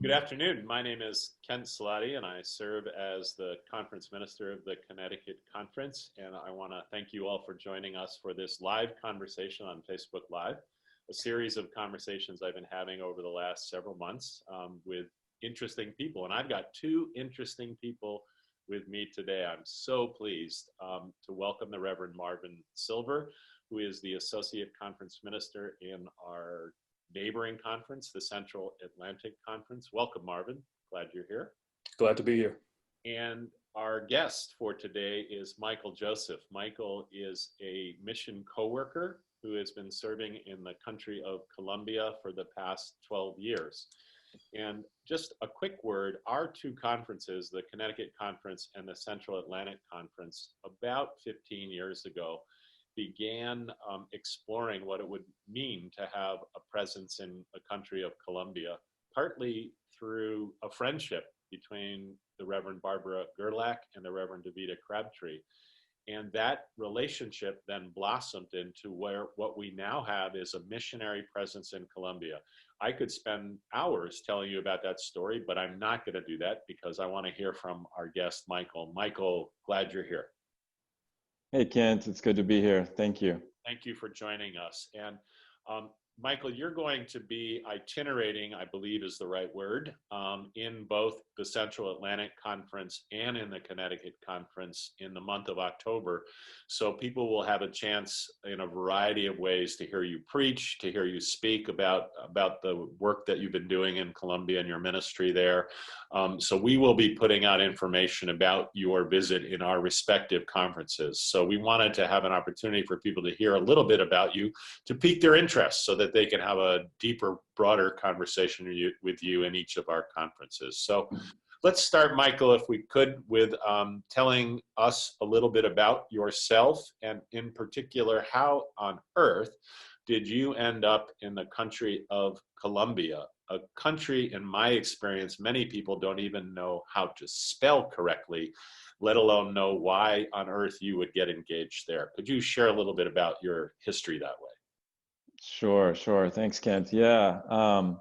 Good afternoon. My name is Kent Siladi, and I serve as the conference minister of the Connecticut Conference. And I want to thank you all for joining us for this live conversation on Facebook Live, a series of conversations I've been having over the last several months with interesting people. And I've got two interesting people with me today. I'm so pleased to welcome the Reverend Marvin Silver, who is the Associate Conference Minister in our neighboring conference, the Central Atlantic Conference. Welcome, Marvin. Glad you're here. Glad to be here. And our guest for today is Michael Joseph. Michael is a mission co-worker who has been serving in the country of Colombia for the past 12 years. And just a quick word, our two conferences, the Connecticut Conference and the Central Atlantic Conference, about 15 years ago, began exploring what it would mean to have a presence in the country of Colombia, partly through a friendship between the Reverend Barbara Gerlach and the Reverend Davida Crabtree. And that relationship then blossomed into what we now have is a missionary presence in Colombia. I could spend hours telling you about that story, but I'm not going to do that because I want to hear from our guest, Michael. Michael, glad you're here. Hey, Kent, it's good to be here. Thank you. Thank you for joining us. And Michael, you're going to be itinerating, I believe is the right word, in both the Central Atlantic Conference and in the Connecticut Conference in the month of October. So people will have a chance in a variety of ways to hear you preach, to hear you speak about the work that you've been doing in Colombia and your ministry there. So we will be putting out information about your visit in our respective conferences. So we wanted to have an opportunity for people to hear a little bit about you, to pique their interest so that they can have a deeper, broader conversation with you in each of our conferences. So let's start, Michael, if we could, with telling us a little bit about yourself, and in particular, how on earth did you end up in the country of Colombia, a country, in my experience, many people don't even know how to spell correctly, let alone know why on earth you would get engaged there. Could you share a little bit about your history that way? Sure. Thanks, Kent. Yeah. I'm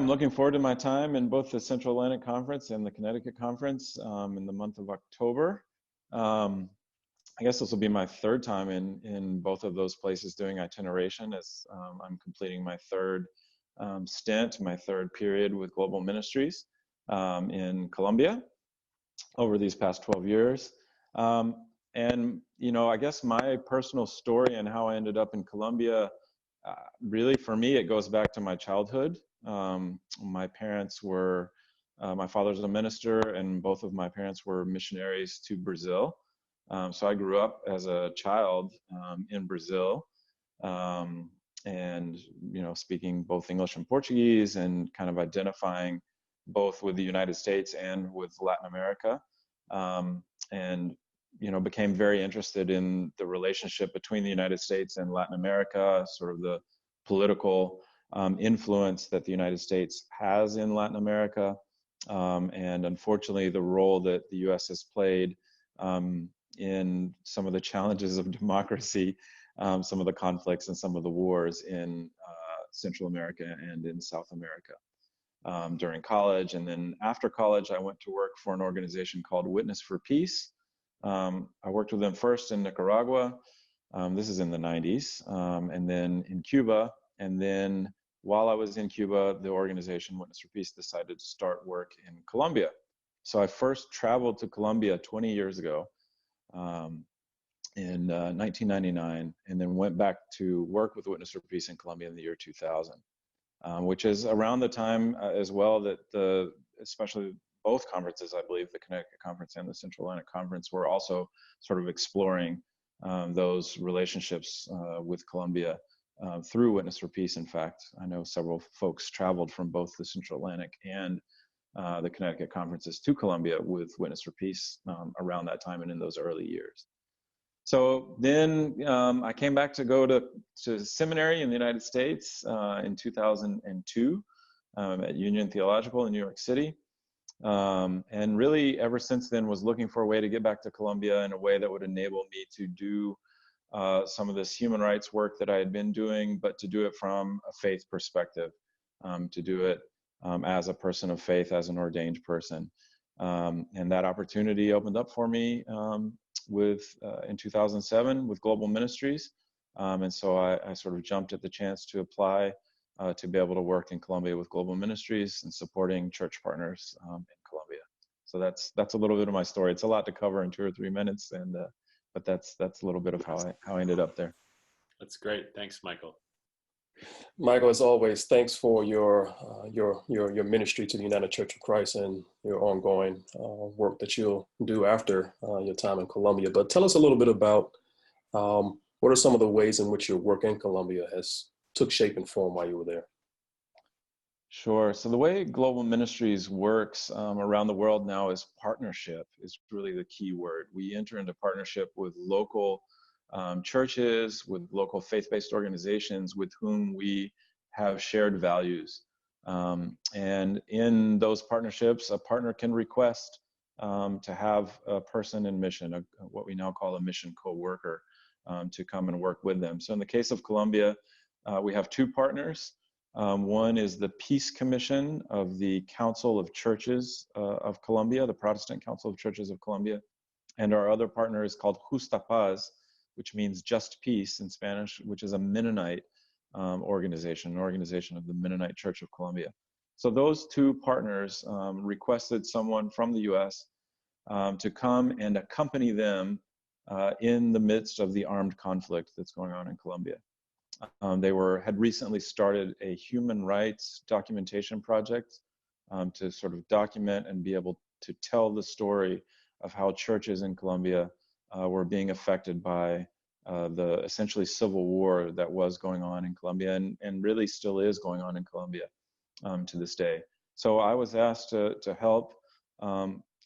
looking forward to my time in both the Central Atlantic Conference and the Connecticut Conference in the month of October. I guess this will be my third time in both of those places doing itineration, as I'm completing my third stint, my third period with Global Ministries in Colombia over these past 12 years. And, I guess my personal story and how I ended up in Colombia, really for me, it goes back to my childhood. My parents were, my father's a minister, and both of my parents were missionaries to Brazil. So I grew up as a child in Brazil, and, speaking both English and Portuguese, and kind of identifying both with the United States and with Latin America. And became very interested in the relationship between the United States and Latin America, sort of the political influence that the United States has in Latin America, and unfortunately the role that the U.S. has played in some of the challenges of democracy, some of the conflicts and some of the wars in Central America and in South America. During college, and then after college, I went to work for an organization called Witness for Peace. I worked with them first in Nicaragua, this is in the 90s, and then in Cuba. And then while I was in Cuba, the organization Witness for Peace decided to start work in Colombia. So I first traveled to Colombia 20 years ago in 1999, and then went back to work with Witness for Peace in Colombia in the year 2000, which is around the time as well that especially both conferences, I believe, the Connecticut Conference and the Central Atlantic Conference, were also sort of exploring those relationships with Colombia through Witness for Peace. In fact, I know several folks traveled from both the Central Atlantic and the Connecticut Conferences to Colombia with Witness for Peace around that time and in those early years. So then I came back to go to seminary in the United States in 2002 at Union Theological in New York City. And really ever since then was looking for a way to get back to Colombia in a way that would enable me to do some of this human rights work that I had been doing, but to do it from a faith perspective, to do it as a person of faith, as an ordained person. And that opportunity opened up for me in 2007 with Global Ministries. And so I sort of jumped at the chance to apply to be able to work in Colombia with Global Ministries and supporting church partners in Colombia. So that's a little bit of my story. It's a lot to cover in 2 or 3 minutes, and but that's a little bit of how I ended up there. That's great. Thanks, Michael. Michael, as always, thanks for your ministry to the United Church of Christ and your ongoing work that you'll do after your time in Colombia. But tell us a little bit about what are some of the ways in which your work in Colombia has took shape and form while you were there? Sure. So the way Global Ministries works around the world now is partnership is really the key word. We enter into partnership with local churches, with local faith-based organizations with whom we have shared values. And in those partnerships, a partner can request to have a person in mission, what we now call a mission co-worker, to come and work with them. So in the case of Colombia, we have 2 partners. One is the Peace Commission of the Council of Churches of Colombia, the Protestant Council of Churches of Colombia. And our other partner is called Justa Paz, which means just peace in Spanish, which is a Mennonite organization, an organization of the Mennonite Church of Colombia. So those 2 partners requested someone from the US to come and accompany them in the midst of the armed conflict that's going on in Colombia. They had recently started a human rights documentation project to sort of document and be able to tell the story of how churches in Colombia were being affected by the essentially civil war that was going on in Colombia and really still is going on in Colombia to this day. So I was asked to help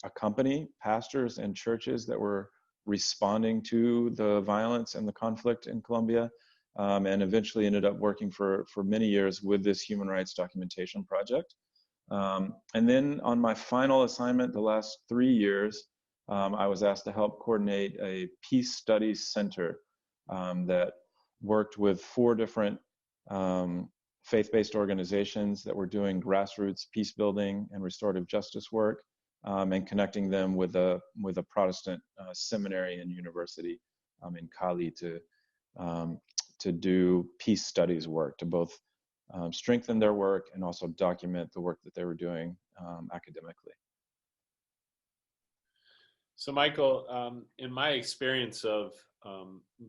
accompany pastors and churches that were responding to the violence and the conflict in Colombia, and eventually ended up working for many years with this human rights documentation project. And then on my final assignment, the last 3 years, I was asked to help coordinate a peace studies center that worked with 4 different faith-based organizations that were doing grassroots peace building and restorative justice work, and connecting them with a Protestant seminary and university in Cali to do peace studies work, to both strengthen their work and also document the work that they were doing academically. So Michael, in my experience of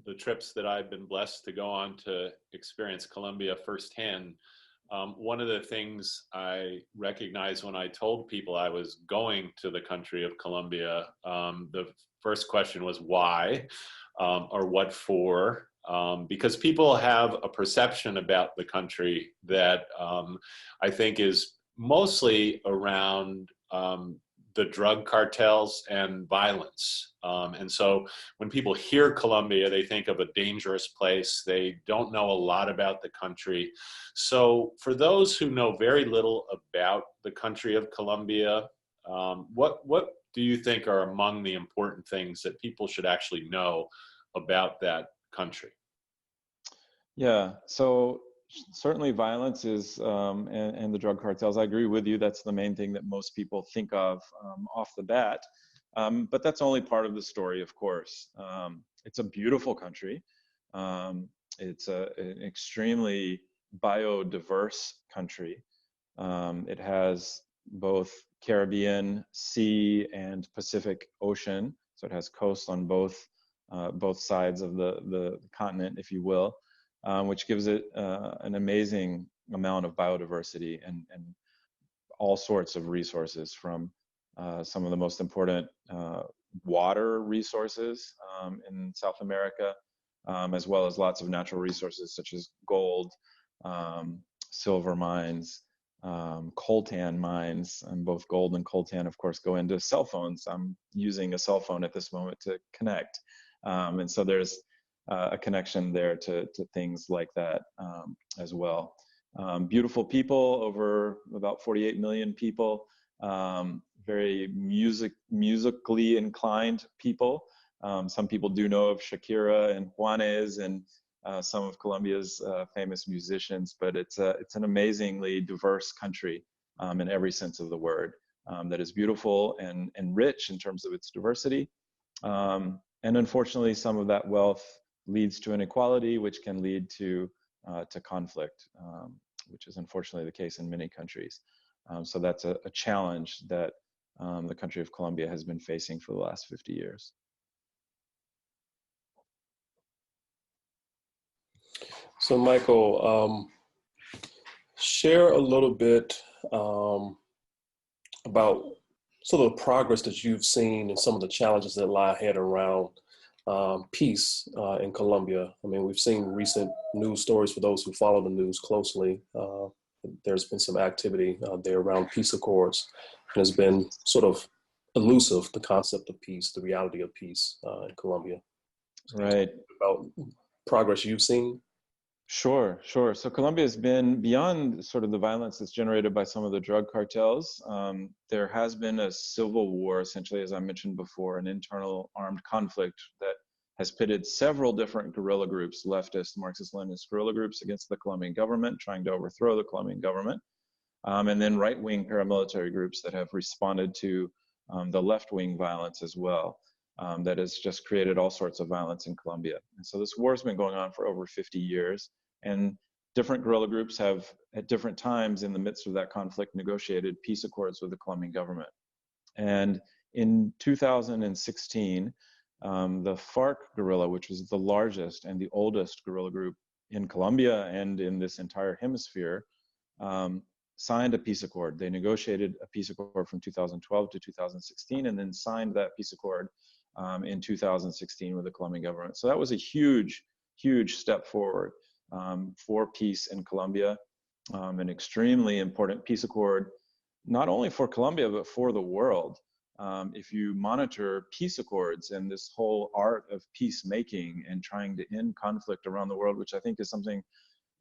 the trips that I've been blessed to go on to experience Colombia firsthand, one of the things I recognized when I told people I was going to the country of Colombia, the first question was why, or what for, because people have a perception about the country that I think is mostly around the drug cartels and violence. And so when people hear Colombia, they think of a dangerous place. They don't know a lot about the country. So for those who know very little about the country of Colombia, what do you think are among the important things that people should actually know about that country? Yeah, so certainly violence is, and the drug cartels, I agree with you, that's the main thing that most people think of off the bat. But that's only part of the story, of course. It's a beautiful country. It's an extremely biodiverse country. It has both Caribbean Sea and Pacific Ocean, so it has coast on both sides of the continent, if you will. Which gives it an amazing amount of biodiversity and all sorts of resources, from some of the most important water resources in South America, as well as lots of natural resources such as gold, silver mines, coltan mines, and both gold and coltan, of course, go into cell phones. I'm using a cell phone at this moment to connect. And so there's a connection there to things like that as well. Beautiful people, over about 48 million people, very musically inclined people. Some people do know of Shakira and Juanes and some of Colombia's famous musicians, but it's an amazingly diverse country in every sense of the word, that is beautiful and rich in terms of its diversity. And unfortunately, some of that wealth leads to inequality, which can lead to conflict, which is unfortunately the case in many countries. So that's a challenge that the country of Colombia has been facing for the last 50 years. So Michael, share a little bit about sort of the progress that you've seen and some of the challenges that lie ahead around peace in Colombia. I mean, we've seen recent news stories for those who follow the news closely. There's been some activity there around peace accords, and it's been sort of elusive, the concept of peace, the reality of peace in Colombia. Right. About progress you've seen? Sure. So Colombia has been beyond sort of the violence that's generated by some of the drug cartels. There has been a civil war, essentially, as I mentioned before, an internal armed conflict that has pitted several different guerrilla groups, leftist, Marxist-Leninist guerrilla groups, against the Colombian government, trying to overthrow the Colombian government, and then right-wing paramilitary groups that have responded to the left-wing violence as well. That has just created all sorts of violence in Colombia. And so this war has been going on for over 50 years, and different guerrilla groups have, at different times in the midst of that conflict, negotiated peace accords with the Colombian government. And in 2016, the FARC guerrilla, which was the largest and the oldest guerrilla group in Colombia and in this entire hemisphere, signed a peace accord. They negotiated a peace accord from 2012 to 2016, and then signed that peace accord in 2016 with the Colombian government. So that was a huge, huge step forward for peace in Colombia, an extremely important peace accord, not only for Colombia, but for the world. If you monitor peace accords and this whole art of peacemaking and trying to end conflict around the world, which I think is something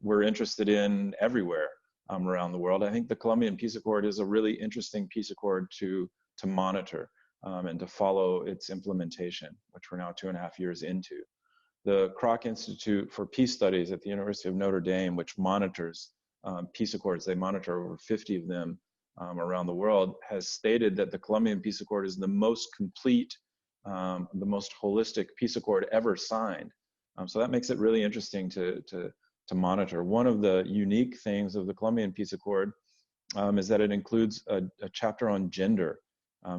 we're interested in everywhere around the world, I think the Colombian peace accord is a really interesting peace accord to monitor. And to follow its implementation, which we're now 2.5 years into. The Kroc Institute for Peace Studies at the University of Notre Dame, which monitors peace accords, they monitor over 50 of them around the world, has stated that the Colombian peace accord is the most complete, the most holistic peace accord ever signed. So that makes it really interesting to monitor. One of the unique things of the Colombian peace accord is that it includes a chapter on gender.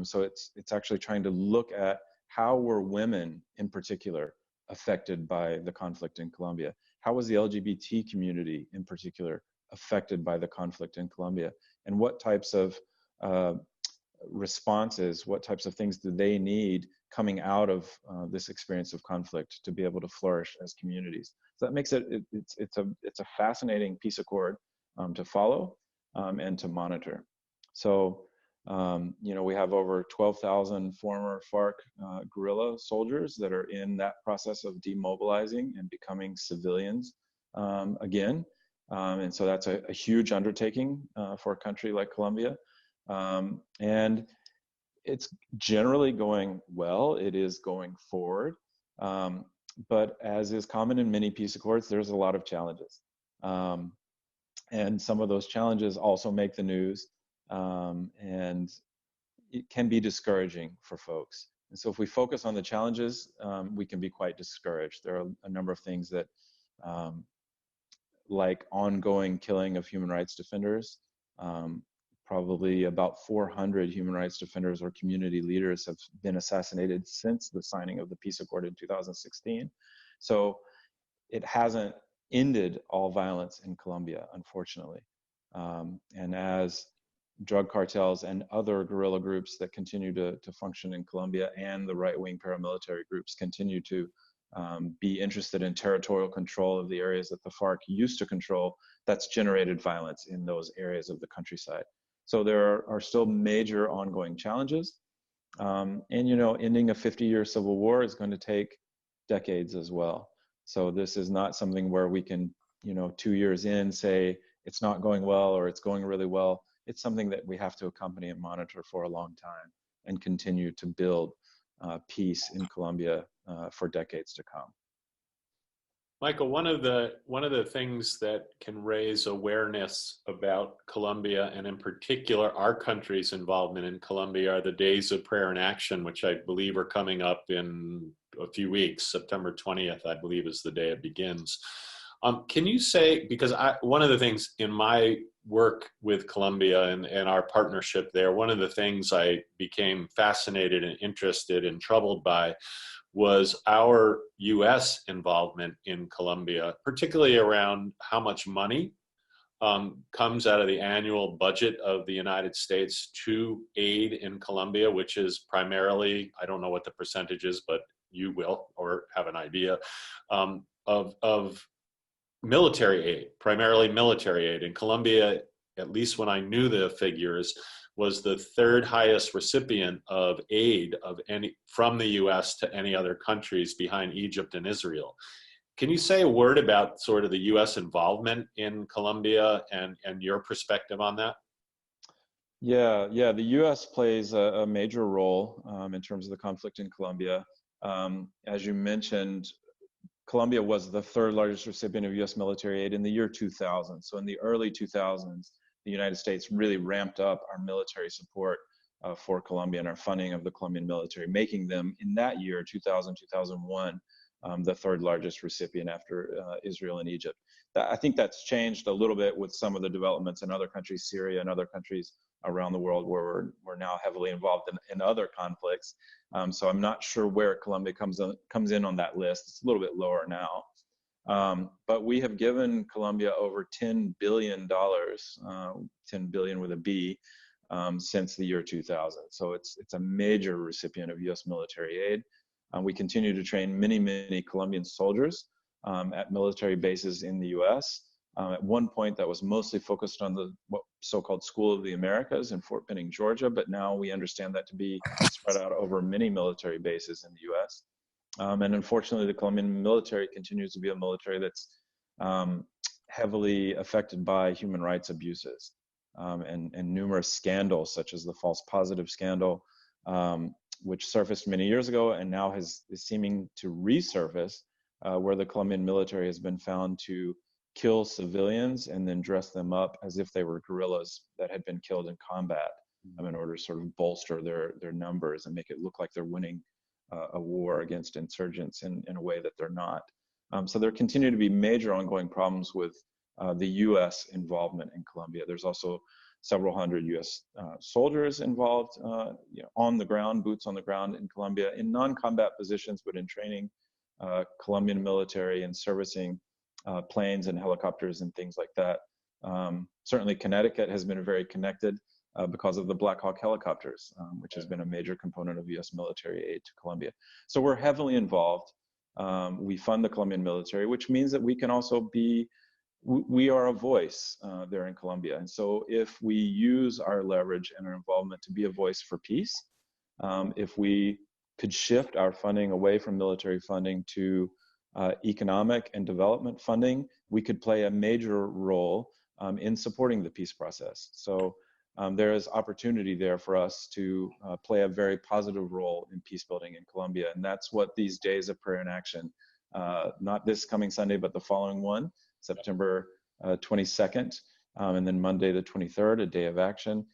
So it's actually trying to look at how were women in particular affected by the conflict in Colombia? How was the LGBT community in particular affected by the conflict in Colombia? And what types of responses, what types of things do they need coming out of this experience of conflict to be able to flourish as communities? So that makes it's a fascinating peace accord to follow and to monitor. So we have over 12,000 former FARC guerrilla soldiers that are in that process of demobilizing and becoming civilians again. And so that's a huge undertaking for a country like Colombia. And it's generally going well. It is going forward. But as is common in many peace accords, there's a lot of challenges. And some of those challenges also make the news. And it can be discouraging for folks. And so if we focus on the challenges, we can be quite discouraged. There are a number of things that, like ongoing killing of human rights defenders, probably about 400 human rights defenders or community leaders have been assassinated since the signing of the peace accord in 2016. So it hasn't ended all violence in Colombia, unfortunately. And as drug cartels and other guerrilla groups that continue to function in Colombia, and the right-wing paramilitary groups continue to be interested in territorial control of the areas that the FARC used to control, that's generated violence in those areas of the countryside. So there are still major ongoing challenges. And, ending a 50-year civil war is going to take decades as well. So this is not something where we can, 2 years in say it's not going well or it's going really well. It's something that we have to accompany and monitor for a long time and continue to build peace in Colombia for decades to come. Michael, one of the things that can raise awareness about Colombia, and in particular our country's involvement in Colombia, are the Days of Prayer and Action, which I believe are coming up in a few weeks. September 20th, I believe, is the day it begins. Can you say, because one of the things in my work with Colombia and our partnership there, one of the things I became fascinated and interested and troubled by was our U.S. involvement in Colombia, particularly around how much money comes out of the annual budget of the United States to aid in Colombia, which is primarily, I don't know what the percentage is, but you will, or have an idea, of military aid, primarily military aid. In Colombia, at least when I knew the figures, was the third highest recipient of aid from the US to any other countries behind Egypt and Israel. Can you say a word about sort of the US involvement in Colombia and your perspective on that? Yeah, the U.S. plays a major role in terms of the conflict in Colombia. As you mentioned, Colombia was the third largest recipient of U.S. military aid in the year 2000. So in the early 2000s, the United States really ramped up our military support for Colombia and our funding of the Colombian military, making them in that year, 2000, 2001, the third largest recipient after Israel and Egypt. I think that's changed a little bit with some of the developments in other countries, Syria and other countries around the world where we're now heavily involved in other conflicts. So I'm not sure where Colombia comes in on that list. It's a little bit lower now. But we have given Colombia over $10 billion, 10 billion with a B, since the year 2000. So it's a major recipient of U.S. military aid. We continue to train many Colombian soldiers at military bases in the U.S. At one point, that was mostly focused on the so-called School of the Americas in Fort Benning, Georgia, but now we understand that to be spread out over many military bases in the U.S. And unfortunately, the Colombian military continues to be a military that's heavily affected by human rights abuses and numerous scandals, such as the false positive scandal, which surfaced many years ago and now is seeming to resurface, where the Colombian military has been found to kill civilians and then dress them up as if they were guerrillas that had been killed in combat in order to sort of bolster their numbers and make it look like they're winning a war against insurgents in a way that they're not. So there continue to be major ongoing problems with the U.S. involvement in Colombia. There's also several hundred U.S. soldiers involved on the ground, boots on the ground in Colombia, in non-combat positions, but in training Colombian military and servicing planes and helicopters and things like that. Certainly Connecticut has been very connected because of the Black Hawk helicopters, which has been a major component of U.S. military aid to Colombia. So we're heavily involved. We fund the Colombian military, which means that we can also we are a voice there in Colombia. And so if we use our leverage and our involvement to be a voice for peace, if we could shift our funding away from military funding to economic and development funding, we could play a major role in supporting the peace process. So there is opportunity there for us to play a very positive role in peace building in Colombia. And that's what these Days of Prayer and Action, not this coming Sunday, but the following one, September 22nd, and then Monday the 23rd, a day of action,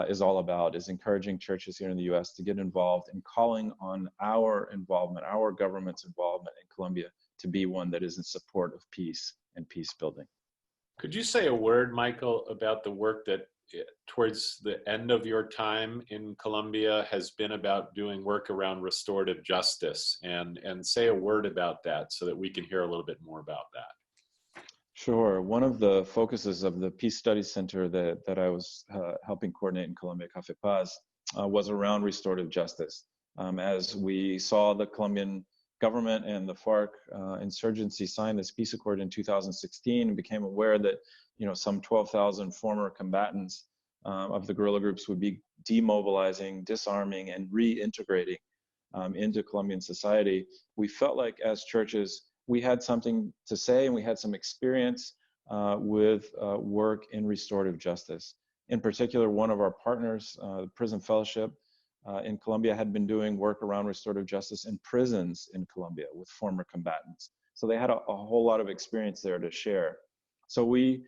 is all about, is encouraging churches here in the U.S. to get involved and calling on our involvement, our government's involvement in Colombia to be one that is in support of peace and peace building. Could you say a word, Michael, about the work that towards the end of your time in Colombia has been about doing work around restorative justice, and say a word about that so that we can hear a little bit more about that? Sure. One of the focuses of the Peace Studies Center that I was helping coordinate in Colombia, Café Paz, was around restorative justice. As we saw the Colombian government and the FARC insurgency sign this peace accord in 2016 and became aware that some 12,000 former combatants of the guerrilla groups would be demobilizing, disarming, and reintegrating into Colombian society. We felt like as churches, we had something to say and we had some experience with work in restorative justice. In particular, one of our partners, the Prison Fellowship in Colombia, had been doing work around restorative justice in prisons in Colombia with former combatants. So they had a whole lot of experience there to share. So we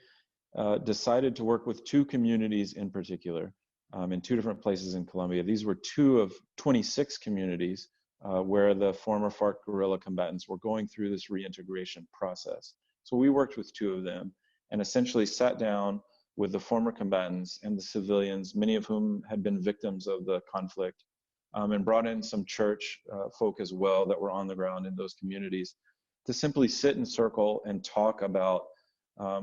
decided to work with two communities in particular, in two different places in Colombia. These were two of 26 communities where the former FARC guerrilla combatants were going through this reintegration process. So we worked with two of them and essentially sat down with the former combatants and the civilians, many of whom had been victims of the conflict, and brought in some church folk as well that were on the ground in those communities to simply sit in circle and talk about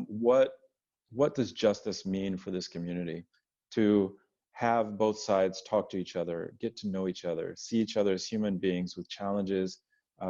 what does justice mean for this community, to have both sides talk to each other, get to know each other, see each other as human beings with challenges,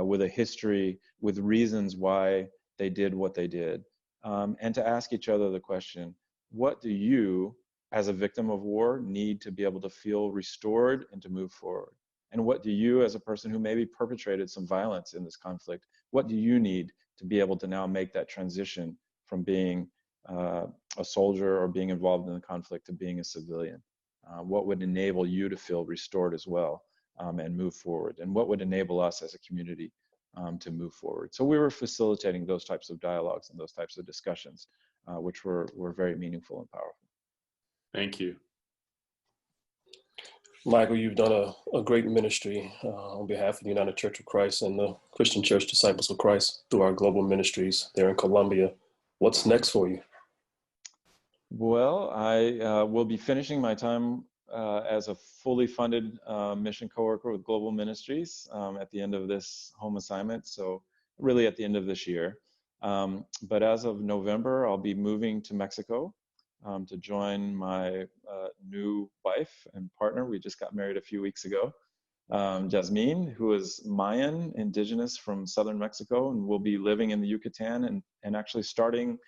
with a history, with reasons why they did what they did, and to ask each other the question, what do you, as a victim of war, need to be able to feel restored and to move forward? And what do you, as a person who maybe perpetrated some violence in this conflict, what do you need to be able to now make that transition from being a soldier or being involved in the conflict to being a civilian? What would enable you to feel restored as well, and move forward? And what would enable us as a community to move forward? So we were facilitating those types of dialogues and those types of discussions, which were very meaningful and powerful. Thank you. Michael, you've done a great ministry on behalf of the United Church of Christ and the Christian Church Disciples of Christ through our global ministries there in Colombia. What's next for you? Well, I will be finishing my time as a fully funded mission coworker with Global Ministries at the end of this home assignment, so really at the end of this year. But as of November, I'll be moving to Mexico to join my new wife and partner. We just got married a few weeks ago, Jasmine, who is Mayan, indigenous from southern Mexico, and will be living in the Yucatan and actually starting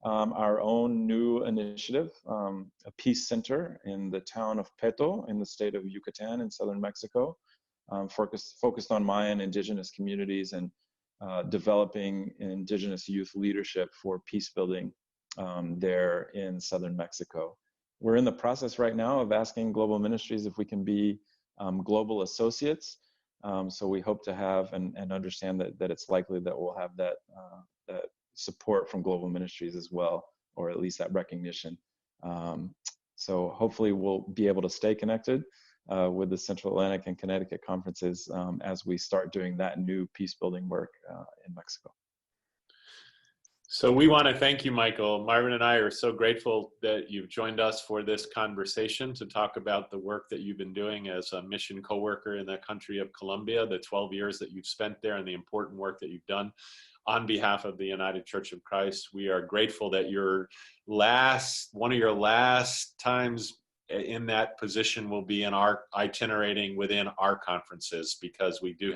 our own new initiative, a peace center in the town of Peto in the state of Yucatan in southern Mexico, focused on Mayan indigenous communities and developing indigenous youth leadership for peace building there in southern Mexico. We're in the process right now of asking Global Ministries if we can be global associates. So we hope to have and understand that it's likely that we'll have that support from Global Ministries as well, or at least that recognition. So hopefully we'll be able to stay connected with the Central Atlantic and Connecticut conferences as we start doing that new peace building work in Mexico. So we want to thank you, Michael. Marvin and I are so grateful that you've joined us for this conversation to talk about the work that you've been doing as a mission co-worker in the country of Colombia, the 12 years that you've spent there and the important work that you've done on behalf of the United Church of Christ. We are grateful that one of your last times in that position will be in our itinerating within our conferences, because we do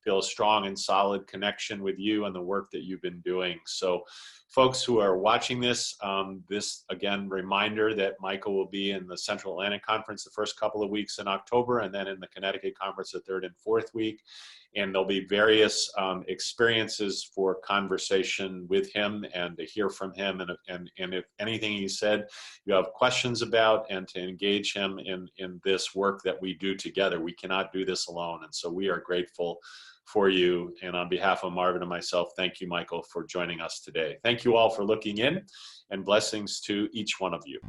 feel a strong and solid connection with you and the work that you've been doing. So folks who are watching this, again, reminder that Michael will be in the Central Atlantic Conference the first couple of weeks in October, and then in the Connecticut Conference the third and fourth week. And there'll be various experiences for conversation with him and to hear from him. And if anything he said you have questions about, and to engage him in this work that we do together. We cannot do this alone. And so we are grateful for you. And on behalf of Marvin and myself, thank you, Michael, for joining us today. Thank you all for looking in, and blessings to each one of you.